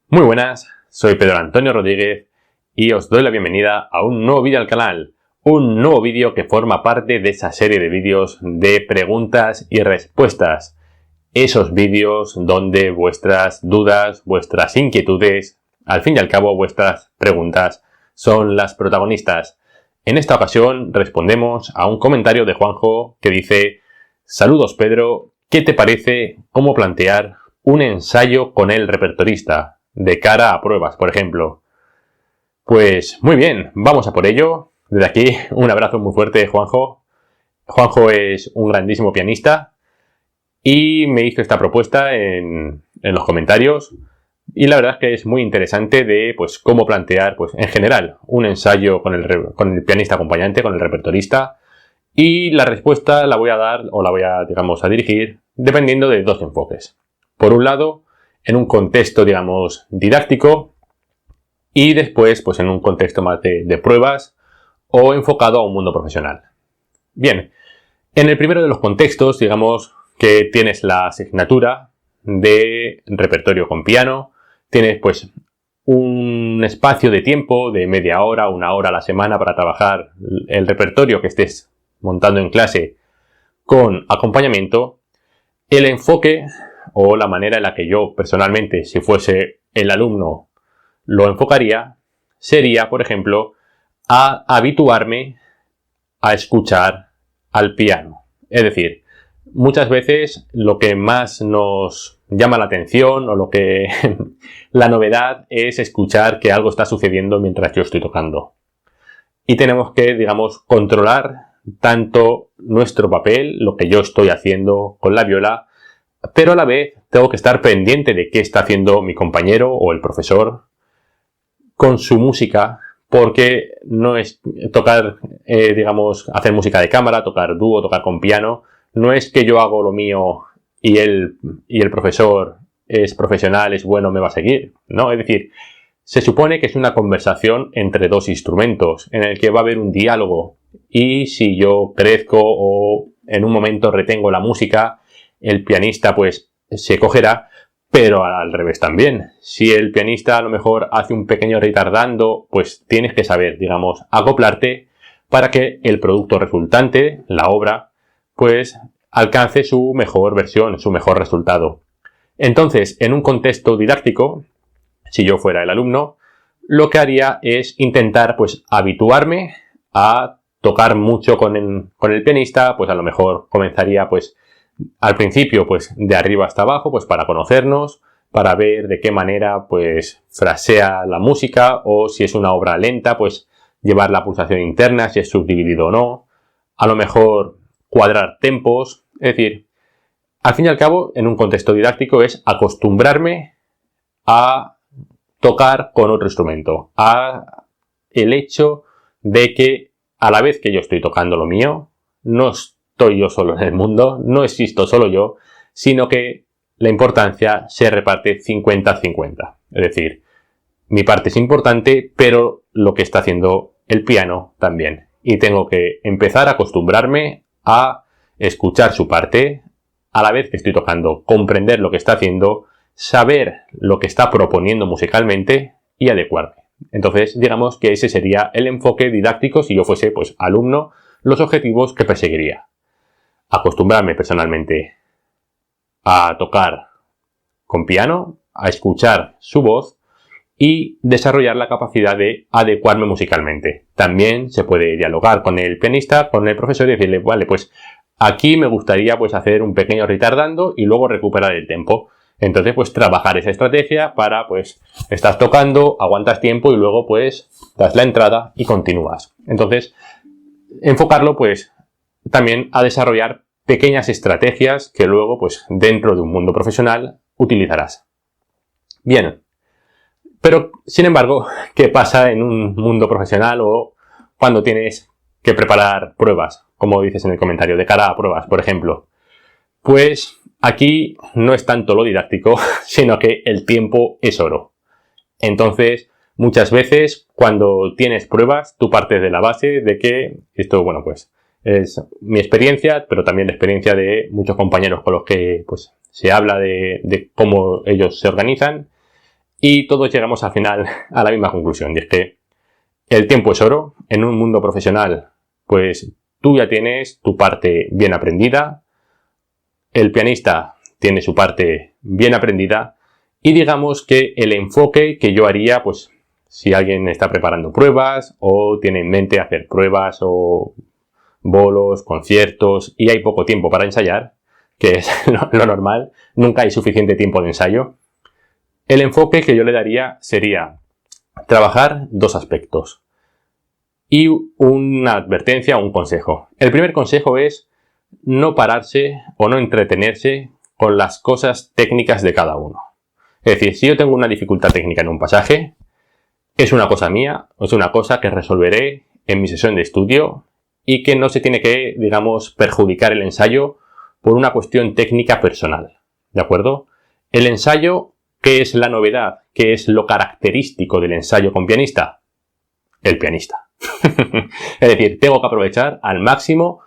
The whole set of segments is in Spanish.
Muy buenas, soy Pedro Antonio Rodríguez y os doy la bienvenida a un nuevo vídeo al canal. Un nuevo vídeo que forma parte de esa serie de vídeos de preguntas y respuestas. Esos vídeos donde vuestras dudas, vuestras inquietudes, al fin y al cabo vuestras preguntas, son las protagonistas. En esta ocasión respondemos a un comentario de Juanjo que dice: saludos Pedro, ¿qué te parece cómo plantear un ensayo con el repertorista de cara a pruebas, por ejemplo? Pues muy bien, vamos a por ello. Desde aquí un abrazo muy fuerte, Juanjo. Juanjo es un grandísimo pianista y me hizo esta propuesta en los comentarios, y la verdad es que es muy interesante de cómo plantear en general un ensayo con el pianista acompañante, con el repertorista, y la respuesta la voy a dar o la voy a, a dirigir dependiendo de dos enfoques. Por un lado, en un contexto, didáctico, y después, en un contexto más de pruebas o enfocado a un mundo profesional. Bien, en el primero de los contextos, que tienes la asignatura de repertorio con piano, tienes un espacio de tiempo de media hora, una hora a la semana para trabajar el repertorio que estés montando en clase con acompañamiento. El enfoque o la manera en la que yo personalmente, si fuese el alumno, lo enfocaría, sería, por ejemplo, a habituarme a escuchar al piano. Es decir, muchas veces lo que más nos llama la atención o lo que la novedad es escuchar que algo está sucediendo mientras yo estoy tocando. Y tenemos que, controlar tanto nuestro papel, lo que yo estoy haciendo con la viola, pero a la vez tengo que estar pendiente de qué está haciendo mi compañero o el profesor con su música, porque no es tocar, hacer música de cámara, tocar dúo, tocar con piano. No es que yo hago lo mío y el profesor es profesional, es bueno, me va a seguir. No, es decir, se supone que es una conversación entre dos instrumentos en el que va a haber un diálogo, y si yo crezco o en un momento retengo la música, el pianista se cogerá, pero al revés también. Si el pianista a lo mejor hace un pequeño retardando, tienes que saber, acoplarte para que el producto resultante, la obra, alcance su mejor versión, su mejor resultado. Entonces, en un contexto didáctico, si yo fuera el alumno, lo que haría es intentar habituarme a tocar mucho con el pianista. A lo mejor comenzaría al principio de arriba hasta abajo, para conocernos, para ver de qué manera frasea la música, o si es una obra lenta, llevar la pulsación interna, si es subdividido o no. A lo mejor cuadrar tempos. Es decir, al fin y al cabo, en un contexto didáctico es acostumbrarme a tocar con otro instrumento, a el hecho de que a la vez que yo estoy tocando lo mío, no estoy yo solo en el mundo, no existo solo yo, sino que la importancia se reparte 50-50. Es decir, mi parte es importante, pero lo que está haciendo el piano también. Y tengo que empezar a acostumbrarme a escuchar su parte, a la vez que estoy tocando, comprender lo que está haciendo, saber lo que está proponiendo musicalmente y adecuarme. Entonces, digamos que ese sería el enfoque didáctico si yo fuese alumno, los objetivos que perseguiría. Acostumbrarme personalmente a tocar con piano, a escuchar su voz y desarrollar la capacidad de adecuarme musicalmente. También se puede dialogar con el pianista, con el profesor, y decirle: vale, aquí me gustaría hacer un pequeño retardando y luego recuperar el tempo. Entonces, trabajar esa estrategia para, estás tocando, aguantas tiempo y luego, das la entrada y continúas. Entonces, enfocarlo, también a desarrollar pequeñas estrategias que luego, dentro de un mundo profesional, utilizarás. Bien, pero, sin embargo, ¿qué pasa en un mundo profesional o cuando tienes que preparar pruebas? Como dices en el comentario, de cara a pruebas, por ejemplo. Aquí no es tanto lo didáctico, sino que el tiempo es oro. Entonces, muchas veces, cuando tienes pruebas, tú partes de la base de que esto, es mi experiencia, pero también la experiencia de muchos compañeros con los que se habla de cómo ellos se organizan. y todos llegamos al final a la misma conclusión, y es que el tiempo es oro. En un mundo profesional, pues tú ya tienes tu parte bien aprendida, el pianista tiene su parte bien aprendida, y digamos que el enfoque que yo haría, pues si alguien está preparando pruebas o tiene en mente hacer pruebas o bolos, conciertos y hay poco tiempo para ensayar, que es lo normal, nunca hay suficiente tiempo de ensayo, el enfoque que yo le daría sería trabajar dos aspectos y una advertencia o un consejo. El primer consejo es no pararse o no entretenerse con las cosas técnicas de cada uno. Es decir, si yo tengo una dificultad técnica en un pasaje, es una cosa mía, es una cosa que resolveré en mi sesión de estudio y que no se tiene que, digamos, perjudicar el ensayo por una cuestión técnica personal. ¿De acuerdo? El ensayo, ¿qué es la novedad? ¿Qué es lo característico del ensayo con pianista? El pianista. Es decir, tengo que aprovechar al máximo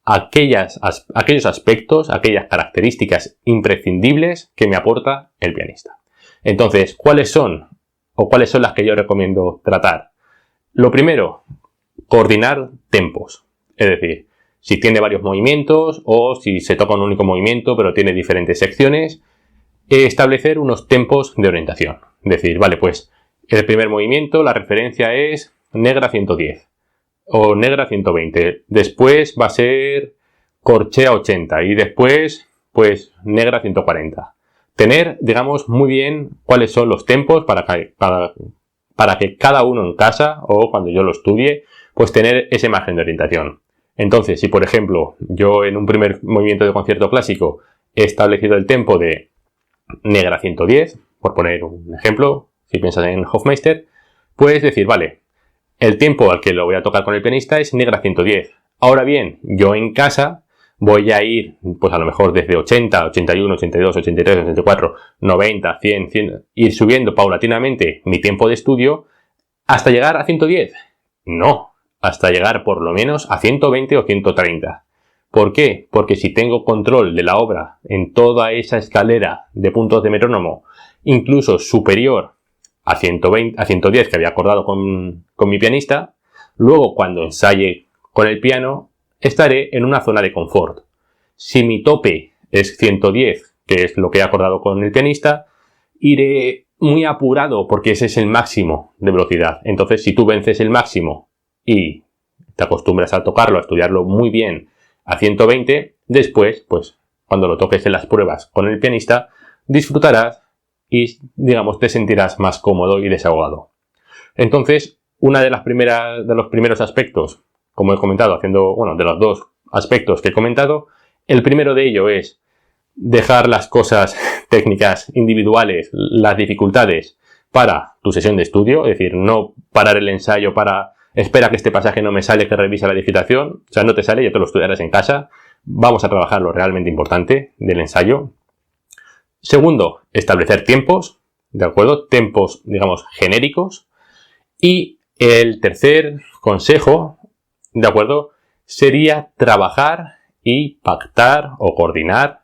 aquellos aspectos, aquellas características imprescindibles que me aporta el pianista. Entonces, ¿cuáles son las que yo recomiendo tratar? Lo primero, coordinar tempos. Es decir, si tiene varios movimientos o si se toca un único movimiento pero tiene diferentes secciones, establecer unos tempos de orientación. Es decir, vale, pues el primer movimiento, la referencia es negra 110 o negra 120. Después va a ser corchea 80 y después, pues, negra 140. Tener, digamos, muy bien cuáles son los tempos para que cada uno en casa o cuando yo lo estudie, pues tener ese margen de orientación. Entonces, si por ejemplo yo en un primer movimiento de concierto clásico he establecido el tempo de negra 110, por poner un ejemplo, si piensas en Hofmeister, puedes decir, vale, el tiempo al que lo voy a tocar con el pianista es negra 110. Ahora bien, yo en casa voy a ir, pues a lo mejor desde 80, 81, 82, 83, 84, 90, 100, 100, ir subiendo paulatinamente mi tiempo de estudio hasta llegar a 110. No, hasta llegar por lo menos a 120 o 130. ¿Por qué? Porque si tengo control de la obra en toda esa escalera de puntos de metrónomo, incluso superior a 120, a 110 que había acordado con mi pianista, luego cuando ensaye con el piano, estaré en una zona de confort. Si mi tope es 110, que es lo que he acordado con el pianista, iré muy apurado porque ese es el máximo de velocidad. Entonces, si tú vences el máximo y te acostumbras a tocarlo, a estudiarlo muy bien a 120, después, pues, cuando lo toques en las pruebas con el pianista, disfrutarás y, digamos, te sentirás más cómodo y desahogado. Entonces, una de los primeros aspectos, como he comentado, de los dos aspectos que he comentado, el primero de ello es dejar las cosas técnicas individuales, las dificultades, para tu sesión de estudio, es decir, no parar el ensayo para espera que este pasaje no me sale, que revisa la digitación, o sea, no te sale, ya te lo estudiarás en casa. Vamos a trabajar lo realmente importante del ensayo. Segundo, establecer tiempos, ¿de acuerdo? Tiempos, digamos, genéricos. Y el tercer consejo, ¿de acuerdo?, sería trabajar y pactar o coordinar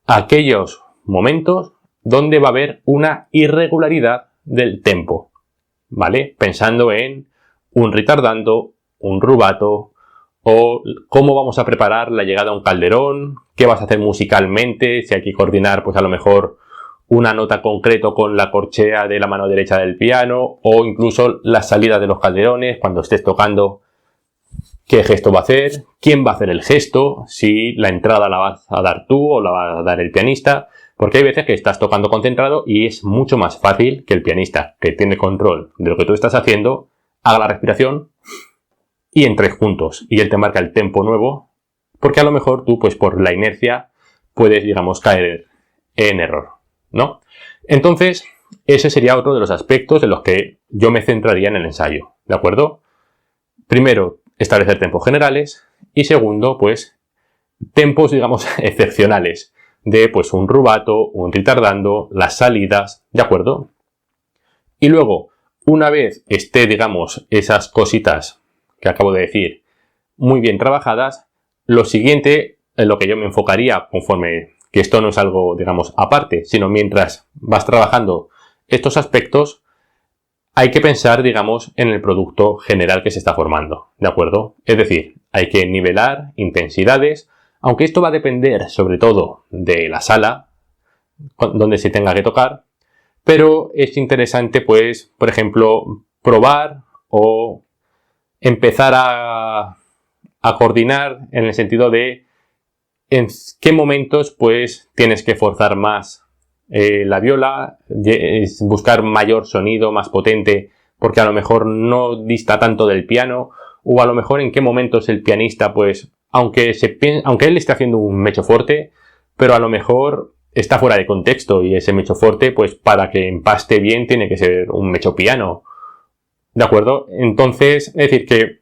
aquellos momentos donde va a haber una irregularidad del tempo, ¿vale? Pensando en un ritardando, un rubato, o cómo vamos a preparar la llegada a un calderón, qué vas a hacer musicalmente, si hay que coordinar, pues a lo mejor una nota concreto con la corchea de la mano derecha del piano, o incluso la salida de los calderones, cuando estés tocando, qué gesto va a hacer, quién va a hacer el gesto, si la entrada la vas a dar tú o la va a dar el pianista, porque hay veces que estás tocando concentrado y es mucho más fácil que el pianista, que tiene control de lo que tú estás haciendo, haga la respiración y entres juntos y él te marca el tempo nuevo, porque a lo mejor tú, pues por la inercia, puedes, digamos, caer en error, ¿no? Entonces, ese sería otro de los aspectos en los que yo me centraría en el ensayo, ¿de acuerdo? Primero, establecer tempos generales y segundo, pues, tempos, digamos, excepcionales de, pues, un rubato, un ritardando, las salidas, ¿de acuerdo? Y luego, una vez esté, digamos, esas cositas que acabo de decir muy bien trabajadas, lo siguiente en lo que yo me enfocaría, conforme que esto no es algo, digamos, aparte, sino mientras vas trabajando estos aspectos hay que pensar, digamos, en el producto general que se está formando, ¿de acuerdo? Es decir, hay que nivelar intensidades, aunque esto va a depender sobre todo de la sala donde se tenga que tocar, pero es interesante, pues, por ejemplo, probar o empezar a coordinar en el sentido de en qué momentos, pues, tienes que forzar más la viola, buscar mayor sonido, más potente, porque a lo mejor no dista tanto del piano, o a lo mejor en qué momentos el pianista, pues, aunque él esté haciendo un mezzo forte, pero a lo mejor está fuera de contexto y ese mezzo forte, pues, para que empaste bien tiene que ser un mezzo piano, ¿de acuerdo? Entonces, es decir, que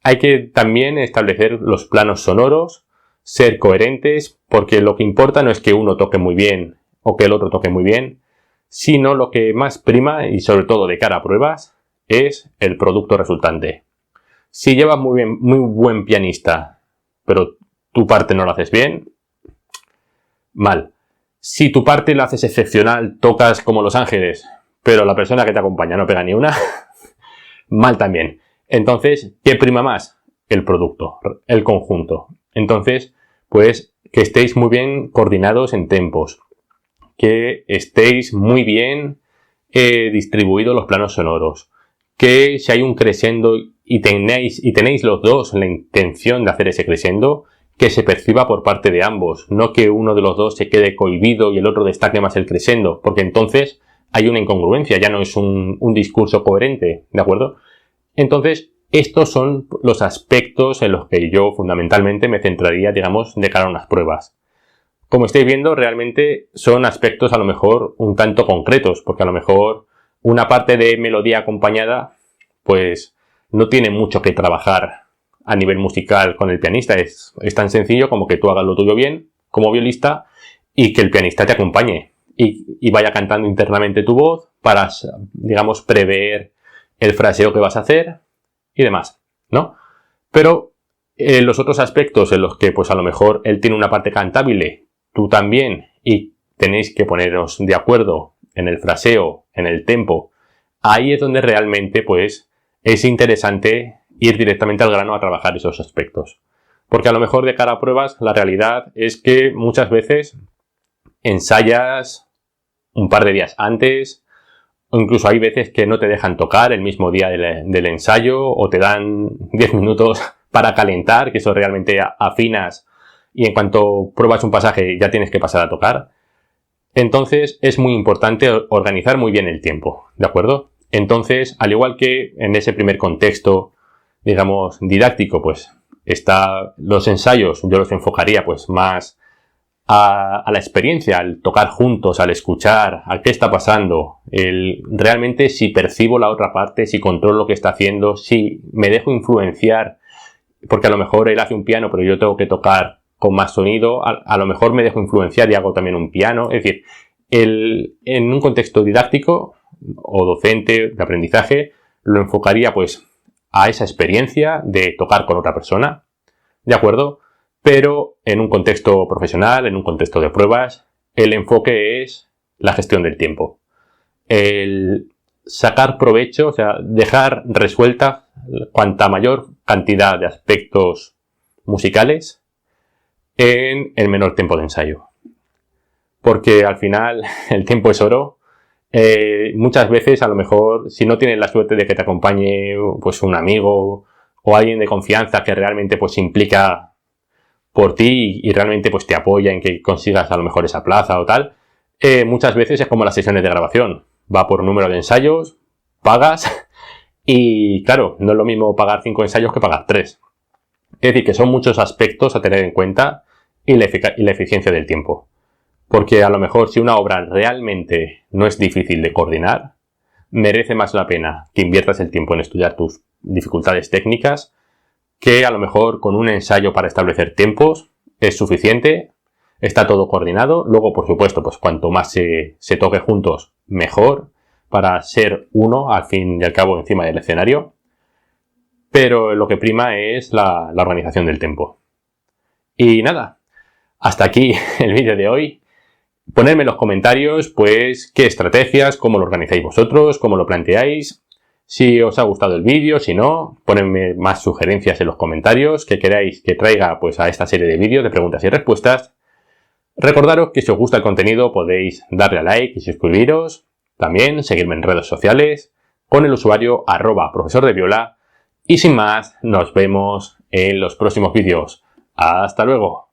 hay que también establecer los planos sonoros, ser coherentes, porque lo que importa no es que uno toque muy bien o que el otro toque muy bien, sino lo que más prima, y sobre todo de cara a pruebas, es el producto resultante. Si llevas muy buen pianista, pero tu parte no lo haces bien, mal. Si tu parte la haces excepcional, tocas como Los Ángeles, pero la persona que te acompaña no pega ni una, mal también. Entonces, ¿qué prima más? El producto, el conjunto. Entonces, pues que estéis muy bien coordinados en tempos, que estéis muy bien distribuidos los planos sonoros, que si hay un crescendo y tenéis los dos la intención de hacer ese crescendo, que se perciba por parte de ambos, no que uno de los dos se quede cohibido y el otro destaque más el crescendo, porque entonces hay una incongruencia, ya no es un discurso coherente, ¿de acuerdo? Entonces, estos son los aspectos en los que yo fundamentalmente me centraría, digamos, de cara a unas pruebas. Como estáis viendo, realmente son aspectos a lo mejor un tanto concretos, porque a lo mejor una parte de melodía acompañada, pues no tiene mucho que trabajar a nivel musical con el pianista. Es tan sencillo como que tú hagas lo tuyo bien, como violista, y que el pianista te acompañe y vaya cantando internamente tu voz para, digamos, prever el fraseo que vas a hacer y demás, ¿no? Pero los otros aspectos en los que, pues a lo mejor él tiene una parte cantable, tú también, y tenéis que poneros de acuerdo en el fraseo, en el tempo, ahí es donde realmente, pues, es interesante ir directamente al grano a trabajar esos aspectos. Porque a lo mejor de cara a pruebas, la realidad es que muchas veces ensayas un par de días antes, o incluso hay veces que no te dejan tocar el mismo día del ensayo, o te dan 10 minutos para calentar, que eso realmente afinas y en cuanto pruebas un pasaje ya tienes que pasar a tocar. Entonces es muy importante organizar muy bien el tiempo, ¿de acuerdo? Entonces, al igual que en ese primer contexto, digamos, didáctico, pues los ensayos yo los enfocaría pues más a la experiencia, al tocar juntos, al escuchar, al qué está pasando, realmente si percibo la otra parte, si controlo lo que está haciendo, si me dejo influenciar, porque a lo mejor él hace un piano pero yo tengo que tocar con más sonido, a lo mejor me dejo influenciar y hago también un piano. Es decir, en un contexto didáctico o docente de aprendizaje lo enfocaría pues a esa experiencia de tocar con otra persona, ¿de acuerdo? Pero en un contexto profesional, en un contexto de pruebas, el enfoque es la gestión del tiempo. El sacar provecho, o sea, dejar resuelta cuanta mayor cantidad de aspectos musicales en el menor tiempo de ensayo. Porque al final el tiempo es oro. Muchas veces, a lo mejor, si no tienes la suerte de que te acompañe pues un amigo o alguien de confianza que realmente pues se implica por ti y realmente pues te apoya en que consigas a lo mejor esa plaza o tal, muchas veces es como las sesiones de grabación. Va por número de ensayos, pagas y claro, no es lo mismo pagar 5 ensayos que pagar 3. Es decir, que son muchos aspectos a tener en cuenta y la eficiencia del tiempo. Porque a lo mejor si una obra realmente no es difícil de coordinar, merece más la pena que inviertas el tiempo en estudiar tus dificultades técnicas que a lo mejor con un ensayo para establecer tiempos es suficiente, está todo coordinado. Luego, por supuesto, pues cuanto más se toque juntos, mejor para ser uno al fin y al cabo encima del escenario. Pero lo que prima es la organización del tiempo. Y nada, hasta aquí el vídeo de hoy. Ponedme en los comentarios, pues, qué estrategias, cómo lo organizáis vosotros, cómo lo planteáis. Si os ha gustado el vídeo, si no, ponedme más sugerencias en los comentarios que queráis que traiga pues a esta serie de vídeos de preguntas y respuestas. Recordaros que si os gusta el contenido podéis darle a like y suscribiros. También seguirme en redes sociales con el usuario @profesordeviola. Y sin más, nos vemos en los próximos vídeos. ¡Hasta luego!